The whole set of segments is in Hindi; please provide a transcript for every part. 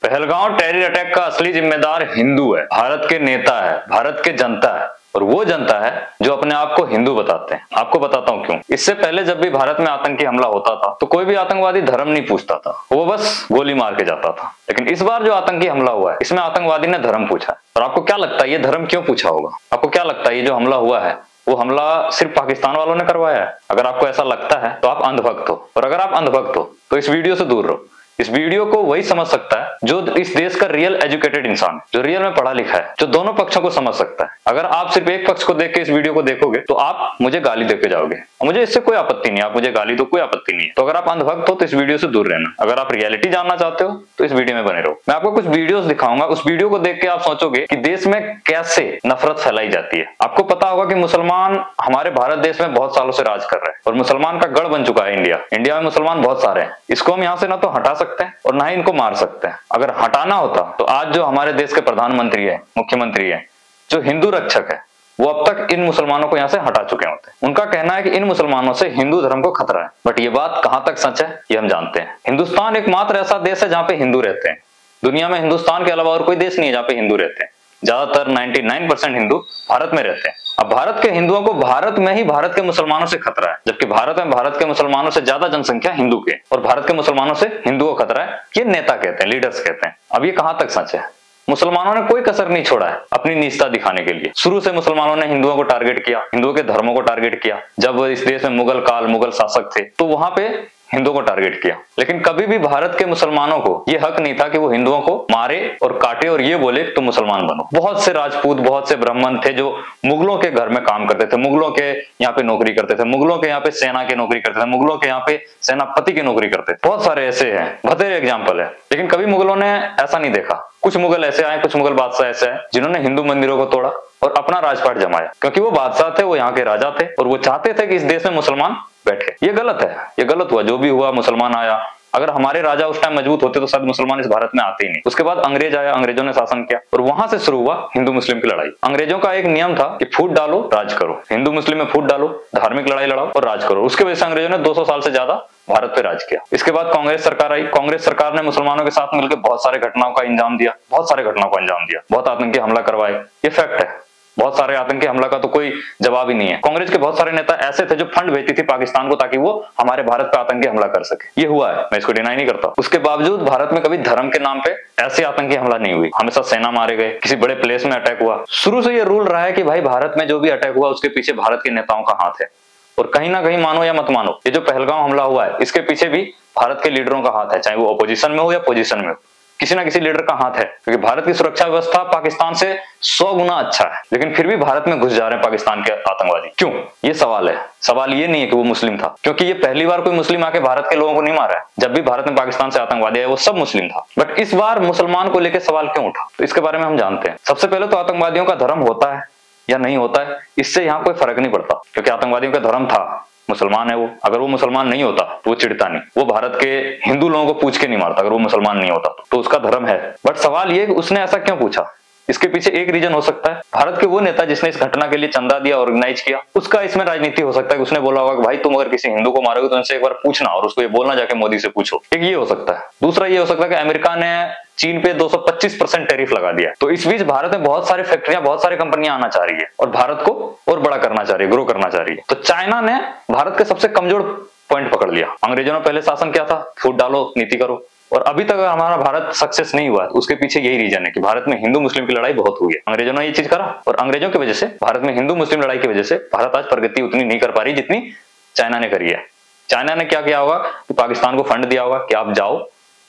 पहलगांव टेरर अटैक का असली जिम्मेदार हिंदू है, भारत के नेता है, भारत के जनता है, और वो जनता है जो अपने आप को हिंदू बताते हैं। आपको बताता हूँ क्यों। इससे पहले जब भी भारत में आतंकी हमला होता था तो कोई भी आतंकवादी धर्म नहीं पूछता था, वो बस गोली मार के जाता था। लेकिन इस बार जो आतंकी हमला हुआ है इसमें आतंकवादी ने धर्म पूछा है। और आपको क्या लगता है ये धर्म क्यों पूछा होगा? आपको क्या लगता है ये जो हमला हुआ है वो हमला सिर्फ पाकिस्तान वालों ने करवाया है? अगर आपको ऐसा लगता है तो आप अंधभक्त हो, और अगर आप अंधभक्त हो तो इस वीडियो से दूर रहो। इस वीडियो को वही समझ सकता है जो इस देश का रियल एजुकेटेड इंसान है, जो रियल में पढ़ा लिखा है, जो दोनों पक्षों को समझ सकता है। अगर आप सिर्फ एक पक्ष को देख के इस वीडियो को देखोगे तो आप मुझे गाली देके जाओगे, और मुझे इससे कोई आपत्ति नहीं है, आप मुझे गाली दो, कोई आपत्ति नहीं है। तो अगर आप अंधभक्त हो तो इस वीडियो से दूर रहना। अगर आप रियलिटी जानना चाहते हो तो इस वीडियो में बने रहो। मैं आपको कुछ वीडियोस दिखाऊंगा, उस वीडियो को देख के आप सोचोगे कि देश में कैसे नफरत फैलाई जाती है। आपको पता होगा कि मुसलमान हमारे भारत देश में बहुत सालों से राज कर रहे हैं, और मुसलमान का गढ़ बन चुका है इंडिया। इंडिया में मुसलमान बहुत सारे हैं। इसको हम यहाँ से ना तो हटा सकते हैं और ना ही इनको मार सकते हैं। अगर हटाना होता तो आज जो हमारे देश के प्रधानमंत्री है, मुख्यमंत्री है, जो हिंदू रक्षक है, वो अब तक इन मुसलमानों को यहाँ से हटा चुके होते हैं। उनका कहना है कि इन मुसलमानों से हिंदू धर्म को खतरा है, बट ये बात कहां तक सच है ये हम जानते हैं। हिंदुस्तान एकमात्र ऐसा देश है जहां पे हिंदू रहते हैं। दुनिया में हिंदुस्तान के अलावा और कोई देश नहीं है जहां पे हिंदू रहते हैं। ज्यादातर 99% हिंदू भारत में रहते हैं। अब भारत के हिंदुओं को भारत में ही भारत के मुसलमानों से खतरा है, जबकि भारत में भारत के मुसलमानों से ज्यादा जनसंख्या हिंदू के, और भारत के मुसलमानों से हिंदुओं को खतरा है। ये नेता कहते हैं, लीडर्स कहते हैं। अब ये कहां तक सच है? मुसलमानों ने कोई कसर नहीं छोड़ा है अपनी नीचता दिखाने के लिए। शुरू से मुसलमानों ने हिंदुओं को टारगेट किया, हिंदुओं के धर्मों को टारगेट किया। जब इस देश में मुगल काल, मुगल शासक थे तो वहां पे हिंदुओं को टारगेट किया। लेकिन कभी भी भारत के मुसलमानों को यह हक नहीं था कि वो हिंदुओं को मारे और काटे और ये बोले तुम मुसलमान बनो। बहुत से राजपूत, बहुत से ब्राह्मण थे जो मुगलों के घर में काम करते थे, मुगलों के यहाँ पे नौकरी करते थे, मुगलों के यहाँ पे सेना की नौकरी करते थे, मुगलों के यहाँ पे सेनापति की नौकरी करते थे। बहुत सारे ऐसे हैं, बतेरे एग्जाम्पल है। लेकिन कभी मुगलों ने ऐसा नहीं देखा। कुछ मुगल ऐसे आए, कुछ मुगल बादशाह ऐसे आए जिन्होंने हिंदू मंदिरों को तोड़ा और अपना राजपाट जमाया, क्योंकि वो बादशाह थे, वो यहाँ के राजा थे, और वो चाहते थे कि इस देश में मुसलमान बैठे। ये गलत है, ये गलत हुआ। जो भी हुआ, मुसलमान आया। अगर हमारे राजा उस टाइम मजबूत होते तो शायद मुसलमान इस भारत में आते ही नहीं। उसके बाद अंग्रेज आया, अंग्रेजों ने शासन किया, और वहां से शुरू हुआ हिंदू मुस्लिम की लड़ाई। अंग्रेजों का एक नियम था कि फूट डालो, राज करो। हिंदू मुस्लिम में फूट डालो, धार्मिक लड़ाई लड़ाओ और राज करो। उसके वजह से अंग्रेजों ने 200 साल से ज्यादा भारत पे राज किया। इसके बाद कांग्रेस सरकार आई। कांग्रेस सरकार ने मुसलमानों के साथ मिलकर बहुत सारे घटनाओं का अंजाम दिया, बहुत सारे घटनाओं का अंजाम दिया, बहुत आतंकी हमला करवाए। ये फैक्ट है। बहुत सारे आतंकी हमला का तो कोई जवाब ही नहीं है। कांग्रेस के बहुत सारे नेता ऐसे थे जो फंड भेजती थी पाकिस्तान को ताकि वो हमारे भारत पे आतंकी हमला कर सके। ये हुआ है, मैं इसको डिनाई नहीं करता। उसके बावजूद भारत में कभी धर्म के नाम पे ऐसी आतंकी हमला नहीं हुई। हमेशा सेना मारे गए, किसी बड़े प्लेस में अटैक हुआ। शुरू से ये रूल रहा है कि भाई भारत में जो भी अटैक हुआ उसके पीछे भारत के नेताओं का हाथ है। और कहीं ना कहीं मानो या मत मानो, ये जो पहलगांव हमला हुआ है इसके पीछे भी भारत के लीडरों का हाथ है, चाहे वो अपोजिशन में हो या पोजीशन में हो। किसी ना किसी लीडर का हाथ है, क्योंकि भारत की सुरक्षा व्यवस्था पाकिस्तान से 100 गुना अच्छा है, लेकिन फिर भी भारत में घुस जा रहे हैं पाकिस्तान के आतंकवादी। क्यों? ये सवाल है। सवाल ये नहीं है कि वो मुस्लिम था, क्योंकि ये पहली बार कोई मुस्लिम आके भारत के लोगों को नहीं मारा है। जब भी भारत में पाकिस्तान से आतंकवादी आए वो सब मुस्लिम था, बट इस बार मुसलमान को लेकर सवाल क्यों उठा? तो इसके बारे में हम जानते हैं। सबसे पहले तो आतंकवादियों का धर्म होता है या नहीं होता है, इससे यहाँ कोई फर्क नहीं पड़ता, क्योंकि आतंकवादियों का धर्म था, मुसलमान है वो। अगर वो मुसलमान नहीं होता तो वो चिढ़ता नहीं, वो भारत के हिंदू लोगों को पूछ के नहीं मारता। अगर वो मुसलमान नहीं होता तो उसका धर्म है। बट सवाल ये कि उसने ऐसा क्यों पूछा? इसके पीछे एक रीजन हो सकता है, भारत के वो नेता जिसने इस घटना के लिए चंदा दिया, ऑर्गेनाइज किया, उसका इसमें राजनीति हो सकता है कि उसने बोला होगा कि भाई तुम अगर किसी हिंदू को मारोगे तो उनसे एक बार पूछना और उसको ये बोलना जाके मोदी से पूछो। एक ये हो सकता है। दूसरा ये हो सकता है कि अमेरिका ने चीन पे 225% टैरिफ लगा दिया। तो इस बीच भारत में बहुत सारी फैक्ट्रियां, बहुत सारी कंपनियां आना चाह रही है और भारत को और बड़ा करना चाह रही है, ग्रो करना चाह रही है। तो चाइना ने भारत के सबसे कमजोर पॉइंट पकड़ लिया। अंग्रेजों ने पहले शासन किया था, फूट डालो, नीति करो, और अभी तक अगर हमारा भारत सक्सेस नहीं हुआ उसके पीछे यही रीजन है कि भारत में हिंदू मुस्लिम की लड़ाई बहुत हुई है। अंग्रेजों ने ये चीज करा, और अंग्रेजों की वजह से भारत में हिंदू मुस्लिम लड़ाई की वजह से भारत आज प्रगति उतनी नहीं कर पा रही जितनी चाइना ने करी है। चाइना ने क्या किया होगा कि पाकिस्तान को फंड दिया होगा कि आप जाओ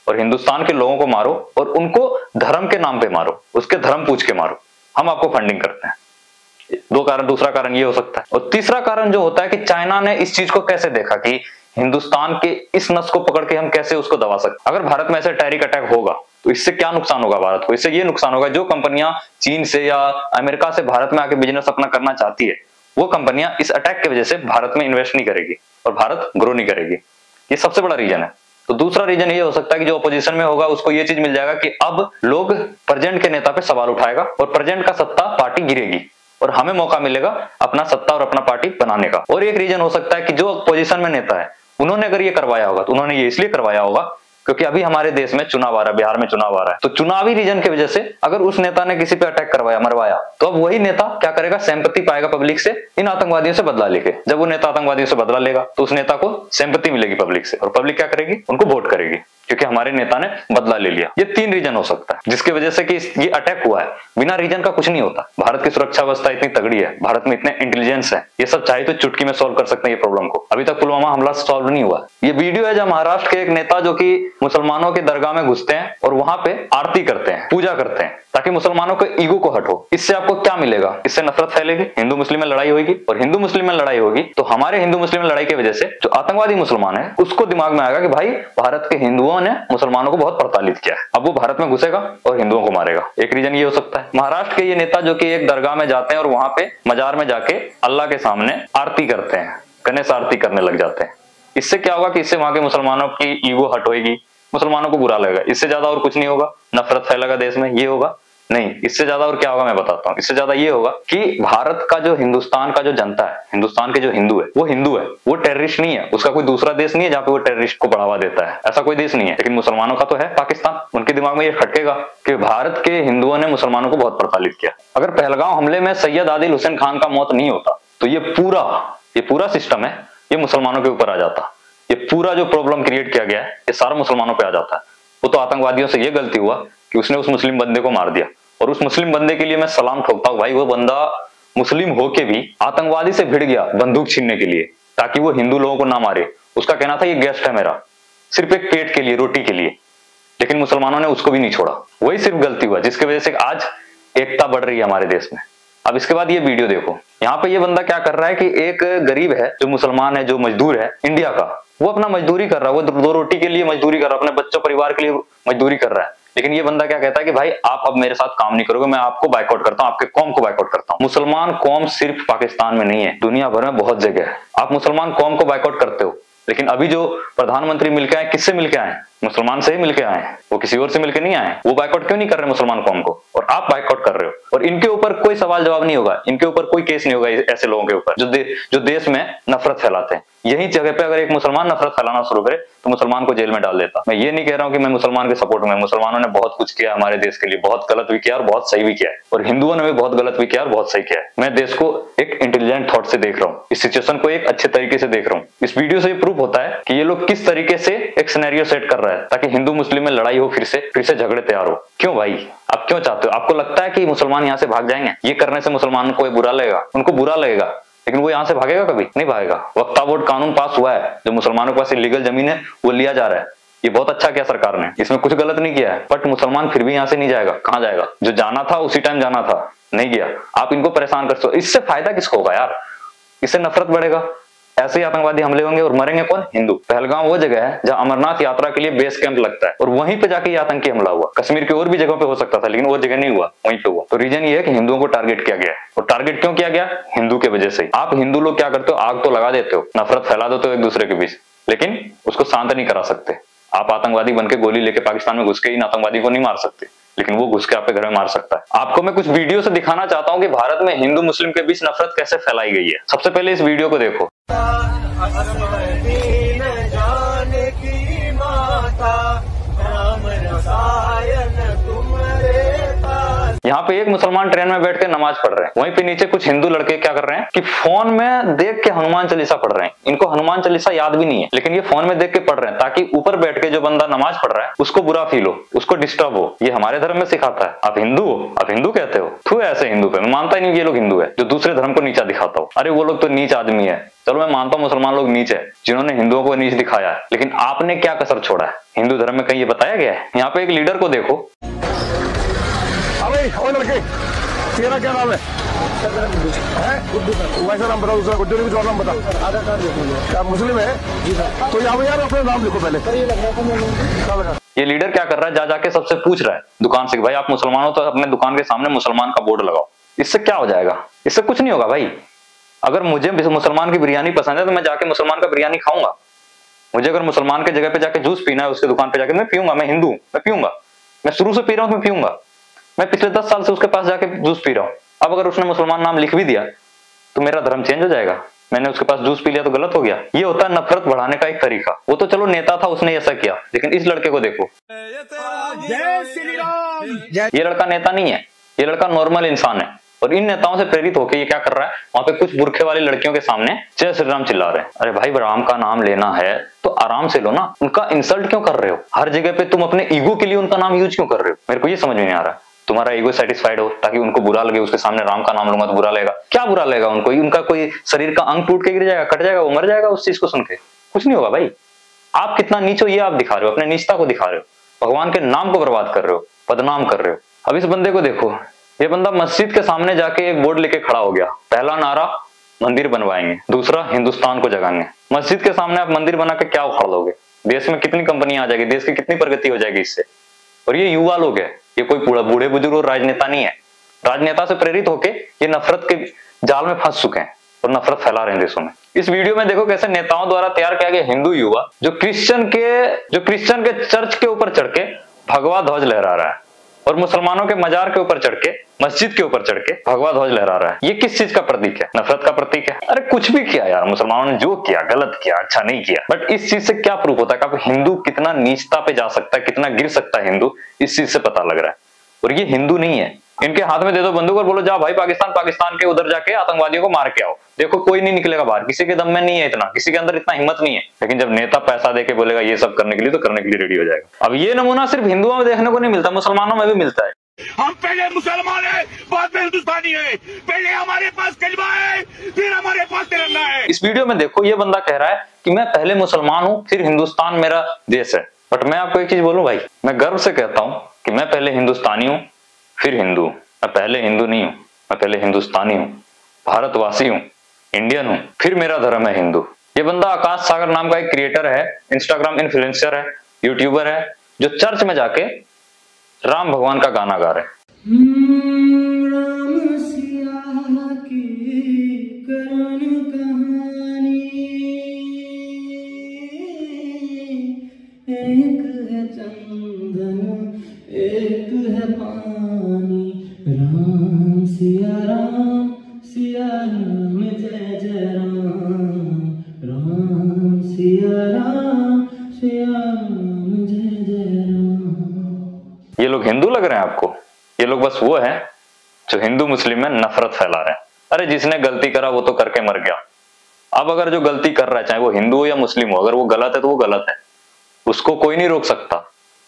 और हिंदुस्तान के लोगों को मारो और उनको धर्म के नाम पे मारो, उसके धर्म पूछ के मारो, हम आपको फंडिंग करते हैं। दो कारण। दूसरा कारण ये हो सकता है, और तीसरा कारण जो होता है कि चाइना ने इस चीज को कैसे देखा कि हिंदुस्तान के इस नस को पकड़ के हम कैसे उसको दबा सकते। अगर भारत में ऐसे टेररिस्ट अटैक होगा तो इससे क्या नुकसान होगा भारत को? इससे ये नुकसान होगा जो कंपनियां चीन से या अमेरिका से भारत में आके बिजनेस अपना करना चाहती है, वो कंपनियां इस अटैक की वजह से भारत में इन्वेस्ट नहीं करेगी और भारत ग्रो नहीं करेगी। ये सबसे बड़ा रीजन है। तो दूसरा रीजन ये हो सकता है कि जो अपोजिशन में होगा उसको ये चीज मिल जाएगा कि अब लोग प्रेजेंट के नेता पे सवाल उठाएगा और प्रेजेंट का सत्ता पार्टी गिरेगी और हमें मौका मिलेगा अपना सत्ता और अपना पार्टी बनाने का। और एक रीजन हो सकता है कि जो अपोजिशन में नेता है उन्होंने अगर ये करवाया होगा तो उन्होंने ये इसलिए करवाया होगा क्योंकि अभी हमारे देश में चुनाव आ रहा है, बिहार में चुनाव आ रहा है, तो चुनावी रीजन की वजह से अगर उस नेता ने किसी पे अटैक करवाया, मरवाया, तो अब वही नेता क्या करेगा, सिंपैथी पाएगा पब्लिक से, इन आतंकवादियों से बदला लेके। जब वो नेता आतंकवादियों से बदला लेगा तो उस नेता को सिंपैथी मिलेगी पब्लिक से, और पब्लिक क्या करेगी, उनको वोट करेगी, क्योंकि हमारे नेता ने बदला ले लिया। ये 3 रीजन हो सकता है जिसकी वजह से कि ये अटैक हुआ है। बिना रीजन का कुछ नहीं होता। भारत की सुरक्षा व्यवस्था इतनी तगड़ी है, भारत में इतने इंटेलिजेंस है, ये सब चाहे तो चुटकी में सॉल्व कर सकते हैं ये प्रॉब्लम को। अभी तक पुलवामा हमला सॉल्व नहीं हुआ। ये वीडियो है जब महाराष्ट्र के एक नेता जो कि मुसलमानों की दरगाह में घुसते हैं और वहां पे आरती करते हैं, पूजा करते हैं, ताकि मुसलमानों के ईगो को हटो। इससे आपको क्या मिलेगा, इससे नफरत फैलेगी, हिंदू मुस्लिम में लड़ाई होगी, और हिंदू मुस्लिम में लड़ाई होगी तो हमारे हिंदू मुस्लिम में लड़ाई की वजह से जो आतंकवादी मुसलमान है उसको दिमाग में आएगा कि भाई भारत के हिंदुओं ने मुसलमानों को बहुत प्रताड़ित किया है, अब वो भारत में घुसेगा और हिंदुओं को मारेगा। एक रीजन ये हो सकता है। महाराष्ट्र के ये नेता जो कि एक दरगाह में जाते हैं और वहां पे मजार में जाके अल्लाह के सामने आरती करते हैं, गणेश आरती करने लग जाते हैं। इससे क्या होगा कि इससे वहां के मुसलमानों की ईगो हट होगी, मुसलमानों को बुरा लगेगा। इससे ज्यादा और कुछ नहीं होगा, नफरत फैलेगा देश में, ये होगा नहीं। इससे ज्यादा और क्या होगा मैं बताता हूँ। इससे ज्यादा ये होगा कि भारत का जो हिंदुस्तान का जो जनता है, हिंदुस्तान के जो हिंदू है, वो हिंदू है, वो टेररिस्ट नहीं है। उसका कोई दूसरा देश नहीं है जहाँ पे वो टेररिस्ट को बढ़ावा देता है, ऐसा कोई देश नहीं है। लेकिन मुसलमानों का तो है पाकिस्तान। उनके दिमाग में ये खटकेगा कि भारत के हिंदुओं ने मुसलमानों को बहुत प्रताड़ित किया। अगर पहलगाम हमले में सैयद आदिल हुसैन खान का मौत नहीं होता तो ये पूरा सिस्टम है, ये मुसलमानों के ऊपर आ जाता। ये पूरा जो प्रॉब्लम क्रिएट किया गया है ये सारा मुसलमानों पे आ जाता है। वो तो आतंकवादियों से ये गलती हुआ कि उसने उस मुस्लिम बंदे को मार दिया, और उस मुस्लिम बंदे के लिए मैं सलाम ठोकता हूँ भाई। वो बंदा मुस्लिम होके भी आतंकवादी से भिड़ गया बंदूक छीनने के लिए, ताकि वो हिंदू लोगों को ना मारे। उसका कहना था ये गेस्ट है मेरा, सिर्फ एक पेट के लिए, रोटी के लिए। लेकिन मुसलमानों ने उसको भी नहीं छोड़ा। वही सिर्फ गलती हुआ जिसकी वजह से आज एकता बढ़ रही है हमारे देश में। अब इसके बाद ये वीडियो देखो। यहाँ पे ये बंदा क्या कर रहा है कि एक गरीब है जो मुसलमान है, जो मजदूर है इंडिया का, वो अपना मजदूरी कर रहा है, वो 2 रोटी के लिए मजदूरी कर रहा है, अपने बच्चों परिवार के लिए मजदूरी कर रहा है। लेकिन ये बंदा क्या कहता है कि भाई आप अब मेरे साथ काम नहीं करोगे, मैं आपको बाइकआउट करता हूं, आपके कौम को बाइकआउट करता हूं। मुसलमान कौम सिर्फ पाकिस्तान में नहीं है, दुनिया भर में बहुत जगह है। आप मुसलमान कौम को बाइकआउट करते हो, लेकिन अभी जो प्रधानमंत्री मिलके आए, किससे मिलके आए? मुसलमान से ही मिलके आए, वो किसी और से मिलके नहीं आए। वो बाइकआउट क्यों नहीं कर रहे मुसलमान कौम को, और आप बाइकआउट कर रहे हो। और इनके ऊपर कोई सवाल जवाब नहीं होगा, इनके ऊपर कोई केस नहीं होगा ऐसे लोगों के ऊपर जो देश में नफरत फैलाते हैं। यही जगह पे अगर एक मुसलमान नफरत फैलाना शुरू करे तो मुसलमान को जेल में डाल देता। मैं ये नहीं कह रहा हूँ कि मैं मुसलमान के सपोर्ट में, मुसलमानों ने बहुत कुछ किया हमारे देश के लिए, बहुत गलत भी किया और बहुत सही भी किया है, और हिंदुओं ने भी बहुत गलत भी किया और बहुत सही किया है। मैं देश को एक इंटेलिजेंट थॉट से देख रहा हूँ, इस सिचुएशन को एक अच्छे तरीके से देख रहा हूँ। इस वीडियो से प्रूफ होता है कि ये लोग किस तरीके से एक सिनेरियो सेट कर रहा है ताकि हिंदू मुस्लिम में लड़ाई हो, फिर से झगड़े तैयार हो। क्यों भाई, आप क्यों चाहते हो? आपको लगता है कि मुसलमान यहाँ से भाग जाएंगे? ये करने से मुसलमान को बुरा लगेगा, उनको बुरा लगेगा, लेकिन वो यहाँ से भागेगा? कभी नहीं भागेगा। वक्फ बोर्ड कानून पास हुआ है, जो मुसलमानों के पास इलीगल जमीन है वो लिया जा रहा है। ये बहुत अच्छा किया सरकार ने, इसमें कुछ गलत नहीं किया है, बट मुसलमान फिर भी यहाँ से नहीं जाएगा। कहाँ जाएगा? जो जाना था उसी टाइम जाना था, नहीं गया। आप इनको परेशान कर सकते हो, इससे फायदा किसको होगा यार? इससे नफरत बढ़ेगा, ऐसे ही आतंकवादी हमले होंगे, और मरेंगे कौन? हिंदू। पहलगाम वो जगह है जहां अमरनाथ यात्रा के लिए बेस कैंप लगता है, और वहीं पे जाके ये आतंकी हमला हुआ। कश्मीर की और भी जगहों पे हो सकता था, लेकिन वो जगह नहीं हुआ, वहीं पे हुआ। तो रीजन ये है कि हिंदुओं को टारगेट किया गया है। और टारगेट क्यों किया गया? हिंदू के वजह से। आप हिंदू लोग क्या करते हो? आग तो लगा देते हो, नफरत फैला देते हो एक दूसरे के बीच, लेकिन उसको शांत नहीं करा सकते। आप आतंकवादी बनके गोली लेके पाकिस्तान में घुस के इन आतंकवादी को नहीं मार सकते, लेकिन वो घुस के आपके घर में मार सकता है। आपको मैं कुछ वीडियो से दिखाना चाहता हूँ कि भारत में हिंदू मुस्लिम के बीच नफरत कैसे फैलाई गई है। सबसे पहले इस वीडियो को देखो। यहाँ पे एक मुसलमान ट्रेन में बैठ के नमाज पढ़ रहे हैं, वहीं पे नीचे कुछ हिंदू लड़के क्या कर रहे हैं कि फोन में देख के हनुमान चालीसा पढ़ रहे हैं। इनको हनुमान चालीसा याद भी नहीं है, लेकिन ये फोन में देख के पढ़ रहे हैं ताकि ऊपर बैठ के जो बंदा नमाज पढ़ रहा है उसको बुरा फील हो, उसको डिस्टर्ब हो। ये हमारे धर्म में सिखाता है। आप हिंदू हो, आप हिंदू कहते हो? थू ऐसे हिंदू पे, मैं मानता ही नहीं ये लोग हिंदू है जो दूसरे धर्म को नीचा दिखाता हो। अरे वो लोग तो नीच आदमी है, चलो मैं मानता हूँ मुसलमान लोग नीच है जिन्होंने हिंदुओं को नीच दिखाया है, लेकिन आपने क्या कसर छोड़ा है? हिंदू धर्म में कहीं ये बताया गया है? यहाँ पे एक लीडर को देखो। लड़के तेरा क्या नाम है? वैसा नाम बता, दूसरा गुड्डू ने भी नाम बता। आधार कार्ड देखो, क्या मुस्लिम है? जी सर। तो यहाँ यार अपना नाम लिखो पहले। ये लीडर क्या कर रहा है? जा जाके सबसे पूछ रहा है दुकान से, भाई आप मुसलमान हो तो अपने दुकान के सामने मुसलमान का बोर्ड लगाओ। इससे क्या हो जाएगा? इससे कुछ नहीं होगा भाई। अगर मुझे मुसलमान की बिरयानी पसंद है तो मैं जाके मुसलमान का बिरयानी खाऊंगा। मुझे अगर मुसलमान के जगह पे जाके जूस पीना है उसके दुकान पे जाके, मैं पीऊंगा। मैं हिंदू, मैं पीऊंगा, मैं शुरू से पी रहा हूं, मैं पीऊंगा। मैं पिछले 10 साल से उसके पास जाके जूस पी रहा हूं। अब अगर उसने मुसलमान नाम लिख भी दिया तो मेरा धर्म चेंज हो जाएगा? मैंने उसके पास जूस पी लिया तो गलत हो गया? ये होता है नफरत बढ़ाने का एक तरीका। वो तो चलो नेता था, उसने ऐसा किया, लेकिन इस लड़के को देखो, ये लड़का नेता नहीं है, ये लड़का नॉर्मल इंसान है। और इन नेताओं से प्रेरित होकर ये क्या कर रहा है, वहां पे कुछ बुरखे वाली लड़कियों के सामने जय श्री राम चिल्ला रहे हैं। अरे भाई, राम का नाम लेना है तो आराम से लो ना, उनका इंसल्ट क्यों कर रहे हो? हर जगह पे तुम अपने ईगो के लिए उनका नाम यूज क्यों कर रहे हो? मेरे को ये समझ में नहीं आ रहा। तुम्हारा ईगो सेटिस्फाइड हो ताकि उनको बुरा लगे, उसके सामने राम का नाम लूंगा तो बुरा लगेगा। क्या बुरा लगेगा उनको? उनका कोई शरीर का अंग टूट के गिर जाएगा, कट जाएगा, वो मर जाएगा उस चीज को सुन के? कुछ नहीं होगा भाई। आप कितना नीच हो ये आप दिखा रहे हो, अपने नीचता को दिखा रहे हो, भगवान के नाम को बर्बाद कर रहे हो, बदनाम कर रहे हो। अब इस बंदे को देखो, ये बंदा मस्जिद के सामने जाके एक बोर्ड लेके खड़ा हो गया। पहला नारा मंदिर बनवाएंगे, दूसरा हिंदुस्तान को जगाएंगे। मस्जिद के सामने आप मंदिर बना के क्या उखाड़ लोगे? देश में कितनी कंपनियां आ जाएगी, देश की कितनी प्रगति हो जाएगी इससे। और ये युवा लोग है, ये कोई बूढ़े बुजुर्ग और राजनेता नहीं है। राजनेता से प्रेरित होके ये नफरत के जाल में फंस चुके हैं और नफरत फैला रहे हैं देशों में। इस वीडियो में देखो कैसे नेताओं द्वारा तैयार किया गया हिंदू युवा जो क्रिश्चियन के चर्च के ऊपर चढ़ के भगवा ध्वज लहरा रहा है और मुसलमानों के मजार के ऊपर चढ़ के, मस्जिद के ऊपर चढ़ के भगवा ध्वज लहरा रहा है। ये किस चीज का प्रतीक है? नफरत का प्रतीक है। अरे कुछ भी किया यार, मुसलमानों ने जो किया गलत किया, अच्छा नहीं किया, बट इस चीज से क्या प्रूफ होता है कि हिंदू कितना नीचता पे जा सकता है, कितना गिर सकता है हिंदू, इस चीज से पता लग रहा है। और ये हिंदू नहीं है। इनके हाथ में दे दो बंदूक और बोलो जाओ भाई पाकिस्तान के उधर जाके आतंकवादियों को मार के आओ, देखो कोई नहीं निकलेगा बाहर। किसी के दम में नहीं है इतना, किसी के अंदर इतना हिम्मत नहीं है। लेकिन जब नेता पैसा देके बोलेगा ये सब करने के लिए, तो करने के लिए रेडी हो जाएगा। अब ये नमूना सिर्फ हिंदुओं में देखने को नहीं मिलता, मुसलमानों में भी मिलता है। हम पहले मुसलमान है, बाद में हिंदुस्तानी है। पहले हमारे पास कलमा है, फिर हमारे पास तिरंगा है। इस वीडियो में देखो, ये बंदा कह रहा है कि मैं पहले मुसलमान हूं, फिर हिंदुस्तान मेरा देश है। बट मैं आपको एक चीज बोलूं भाई, मैं गर्व से कहता हूं कि मैं पहले हिंदुस्तानी हूं, फिर हिंदू। मैं पहले हिंदू नहीं हूं, मैं पहले हिंदुस्तानी हूं, भारतवासी हूं, इंडियन हूं, फिर मेरा धर्म है हिंदू। ये बंदा आकाश सागर नाम का एक क्रिएटर है, इंस्टाग्राम इन्फ्लुएंसर है, यूट्यूबर है, जो चर्च में जाके राम भगवान का गाना गा रहे हैं। राम सिया की करुण कहानी, एक है चंदन एक है पानी। राम सिया राम जय जय राम। राम सिया राम जय जय राम। ये लोग हिंदू लग रहे हैं आपको? ये लोग बस वो है जो हिंदू मुस्लिम में नफरत फैला रहे हैं। अरे जिसने गलती करा वो तो करके मर गया। अब अगर जो गलती कर रहा है, चाहे वो हिंदू हो या मुस्लिम हो, अगर वो गलत है तो वो गलत है, उसको कोई नहीं रोक सकता।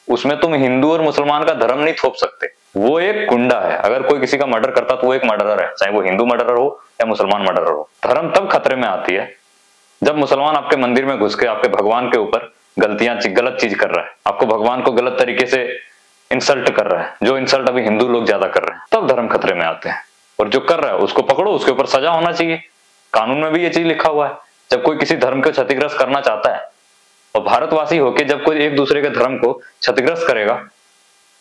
उसमें तुम हिंदू और मुसलमान का धर्म नहीं थोप सकते। वो एक गुंडा है। अगर कोई किसी का मर्डर करता तो वो एक मर्डरर है, चाहे वो हिंदू मर्डरर हो या मुसलमान मर्डरर हो। धर्म तब खतरे में आती है जब मुसलमान आपके मंदिर में घुस के आपके भगवान के ऊपर गलत चीज कर रहा है, आपको भगवान को गलत तरीके से इंसल्ट कर रहा है, जो इंसल्ट अभी हिंदू लोग ज्यादा कर रहे हैं, तब धर्म खतरे में आते हैं। और जो कर रहा है उसको पकड़ो, उसके ऊपर सजा होना चाहिए। कानून में भी ये चीज लिखा हुआ है, जब कोई किसी धर्म को क्षतिग्रस्त करना चाहता है और भारतवासी होकर जब कोई एक दूसरे के धर्म को क्षतिग्रस्त करेगा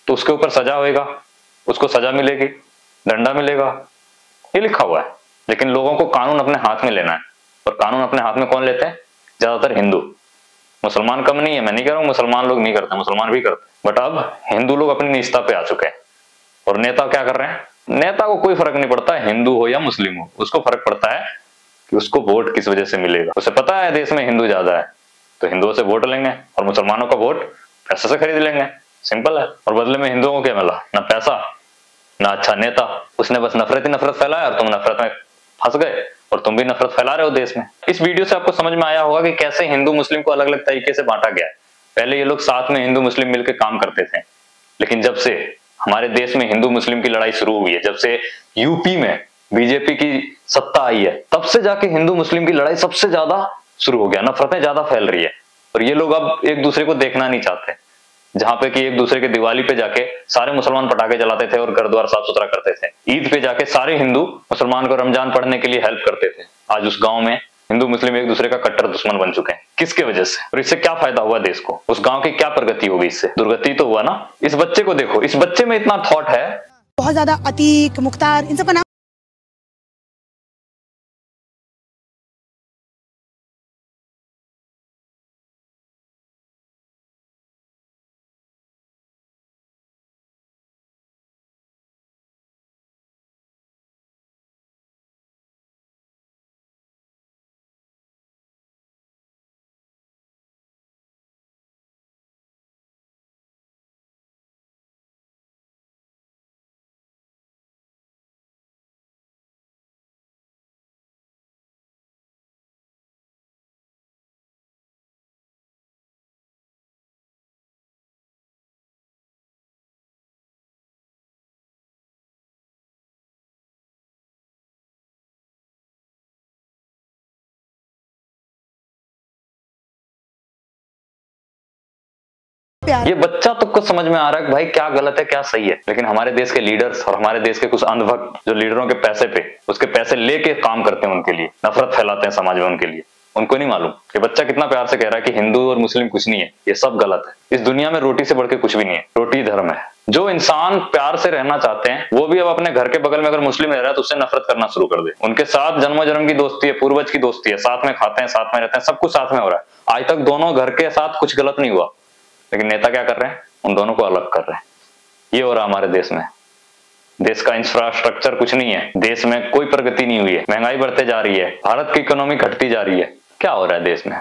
तो उसके ऊपर सजा होएगा, उसको सजा मिलेगी, दंडा मिलेगा, ये लिखा हुआ है। लेकिन लोगों को कानून अपने हाथ में लेना है, और कानून अपने हाथ में कौन लेते हैं? ज्यादातर हिंदू। मुसलमान कम नहीं है, मैं नहीं कह रहा हूं मुसलमान लोग नहीं करते, मुसलमान भी करते, बट अब हिंदू लोग अपनी निजता पे आ चुके हैं। और नेता क्या कर रहे हैं? नेता को कोई फर्क नहीं पड़ता हिंदू हो या मुस्लिम हो, उसको फर्क पड़ता है कि उसको वोट किस वजह से मिलेगा। उसे पता है देश में हिंदू ज्यादा है तो हिंदुओं से वोट लेंगे और मुसलमानों का वोट पैसे से खरीद लेंगे, सिंपल है। और बदले में हिंदुओं को क्या मिला? ना पैसा, ना अच्छा नेता। उसने बस नफरत ही नफरत फैलाया और तुम नफरत में फंस गए और तुम भी नफरत फैला रहे हो देश में। इस वीडियो से आपको समझ में आया होगा कि कैसे हिंदू मुस्लिम को अलग अलग तरीके से बांटा गया है। पहले ये लोग साथ में हिंदू मुस्लिम मिलकर काम करते थे, लेकिन जब से हमारे देश में हिंदू मुस्लिम की लड़ाई शुरू हुई है, जब से यूपी में बीजेपी की सत्ता आई है, तब से जाके हिंदू मुस्लिम की लड़ाई सबसे ज्यादा शुरू हो गया, नफरतें ज्यादा फैल रही है। और ये लोग अब एक दूसरे को देखना नहीं चाहते। जहां पे कि एक दूसरे के दिवाली पे जाके सारे मुसलमान पटाखे जलाते थे और घर द्वार साफ सुथरा करते थे, ईद पे जाके सारे हिंदू मुसलमान को रमजान पढ़ने के लिए हेल्प करते थे, आज उस गांव में हिंदू मुस्लिम एक दूसरे का कट्टर दुश्मन बन चुके हैं। किसके वजह से? और इससे क्या फायदा हुआ देश को? उस गांव की क्या प्रगति होगी? इससे दुर्गति तो हुआ ना। इस बच्चे को देखो, इस बच्चे में इतना थॉट है। बहुत ज्यादा अतीक मुख्तार इन सब का नाम प्यार। ये बच्चा तो कुछ समझ में आ रहा है कि भाई क्या गलत है क्या सही है, लेकिन हमारे देश के लीडर्स और हमारे देश के कुछ अंधभक्त जो लीडरों के पैसे पे उसके पैसे लेके काम करते हैं, उनके लिए नफरत फैलाते हैं समाज में, उनके लिए उनको नहीं मालूम कि बच्चा कितना प्यार से कह रहा है कि हिंदू और मुस्लिम कुछ नहीं है, ये सब गलत है। इस दुनिया में रोटी से बढ़ के कुछ भी नहीं है, रोटी धर्म है। जो इंसान प्यार से रहना चाहते हैं वो भी अब अपने घर के बगल में अगर मुस्लिम रह रहा है तो उससे नफरत करना शुरू कर दे। उनके साथ जन्मों जन्म की दोस्ती है, पूर्वज की दोस्ती है, साथ में खाते हैं, साथ में रहते हैं, सब कुछ साथ में हो रहा है। आज तक दोनों घर के साथ कुछ गलत नहीं हुआ, लेकिन नेता क्या कर रहे हैं, उन दोनों को अलग कर रहे हैं। ये हो रहा है हमारे देश में। देश का इंफ्रास्ट्रक्चर कुछ नहीं है, देश में कोई प्रगति नहीं हुई है, महंगाई बढ़ते जा रही है, भारत की इकोनॉमी घटती जा रही है। क्या हो रहा है देश में?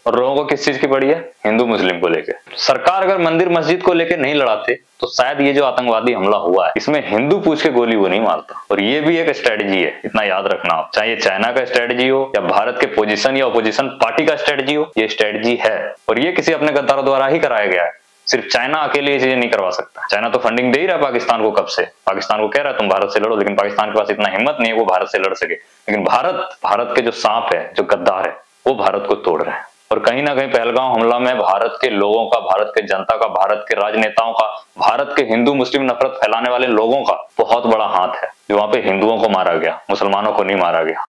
और लोगों को किस चीज की पड़ी है? हिंदू मुस्लिम को लेके। सरकार अगर मंदिर मस्जिद को लेके नहीं लड़ाते तो शायद ये जो आतंकवादी हमला हुआ है इसमें हिंदू पूछ के गोली वो नहीं मारता। और ये भी एक स्ट्रेटजी है, इतना याद रखना आप, चाहे ये चाइना का स्ट्रेटजी हो या भारत के पोजीशन या ओपोजिशन पार्टी का स्ट्रेटजी हो, ये स्ट्रेटजी है और ये किसी अपने गद्दारों द्वारा ही कराया गया है। सिर्फ चाइना अकेले ये चीजें नहीं करवा सकता। चाइना तो फंडिंग दे ही रहा है पाकिस्तान को कब से, पाकिस्तान को कह रहा है तुम भारत से लड़ो, लेकिन पाकिस्तान के पास इतना हिम्मत नहीं है वो भारत से लड़ सके। लेकिन भारत के जो सांप है, जो गद्दार है, वो भारत को तोड़ रहे हैं। और कहीं ना कहीं पहलगाम हमला में भारत के लोगों का, भारत के जनता का, भारत के राजनेताओं का, भारत के हिंदू मुस्लिम नफरत फैलाने वाले लोगों का बहुत बड़ा हाथ है, जो वहां पे हिंदुओं को मारा गया, मुसलमानों को नहीं मारा गया।